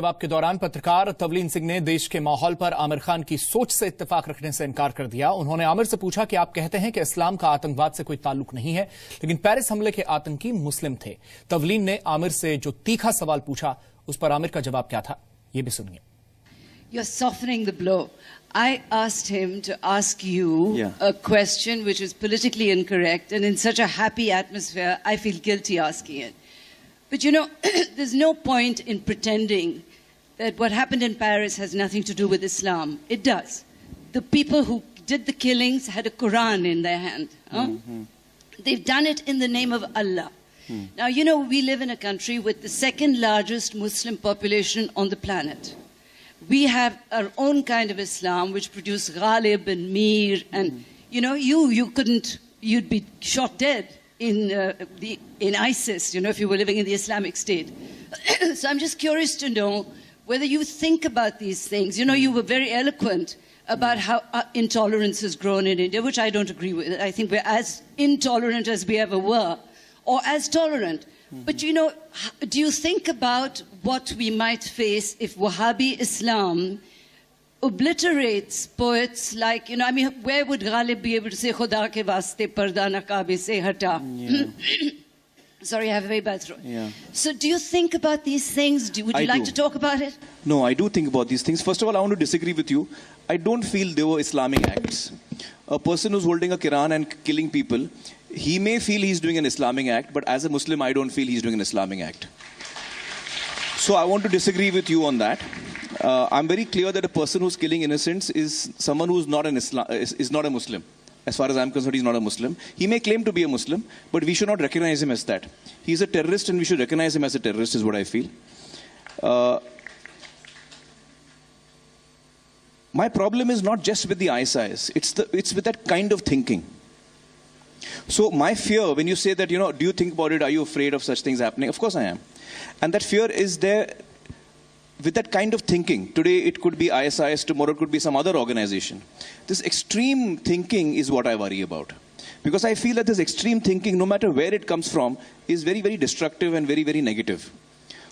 जवाब के दौरान पत्रकार तवलीन सिंह ने देश के माहौल पर आमिर खान की सोच से इत्तेफाक रखने से इनकार कर दिया। उन्होंने आमिर से पूछा कि आप कहते हैं कि इस्लाम का आतंकवाद से कोई ताल्लुक नहीं है, लेकिन पेरिस हमले के आतंकी मुस्लिम थे। तवलीन ने आमिर से जो तीखा सवाल पूछा, उस पर आमिर का जवाब क्या था, ये भी सुनिए। You're softening the blow. I asked him to ask you a question which is politically incorrect, and in such a happy atmosphere, I feel guilty asking it. But you know, there's no point in pretending that what happened in Paris has nothing to do with Islam. It does. The people who did the killings had a Quran in their hand. They've done it in the name of Allah. Now, you know, we live in a country with the second largest Muslim population on the planet. We have our own kind of Islam, which produced Ghalib and Mir, and you know, you'd be shot dead in ISIS, you know, if you were living in the Islamic State. So I'm just curious to know whether you think about these things. You know, you were very eloquent about how intolerance has grown in India, which I don't agree with. I think we're as intolerant as we ever were, or as tolerant. But, you know, do you think about what we might face if Wahhabi Islam obliterates poets like, you know, I mean, where would Ghalib be able to say, Khuda ke vaste parda naqabi se hata? Sorry, I have a very bad throat. So do you think about these things? Would you like to talk about it? No, I do think about these things. First of all, I want to disagree with you. I don't feel they were Islamic acts. A person who's holding a Quran and killing people, he may feel he's doing an Islamic act, but as a Muslim, I don't feel he's doing an Islamic act. So I want to disagree with you on that. I'm very clear that a person who's killing innocents is someone who's not is not a Muslim. As far as I'm concerned, he's not a Muslim. He may claim to be a Muslim, but we should not recognize him as that. He's a terrorist, and we should recognize him as a terrorist, is what I feel. My problem is not just with the ISIS. It's with that kind of thinking. So my fear, when you say that, you know, do you think about it? Are you afraid of such things happening? Of course I am. And that fear is there with that kind of thinking. Today it could be ISIS, tomorrow it could be some other organization. This extreme thinking is what I worry about. Because I feel that this extreme thinking, no matter where it comes from, is very, very destructive and very, very negative.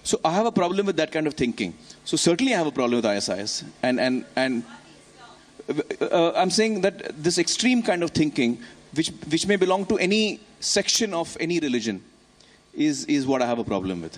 So I have a problem with that kind of thinking. So certainly I have a problem with ISIS. And I'm saying that this extreme kind of thinking, which may belong to any section of any religion, is what I have a problem with.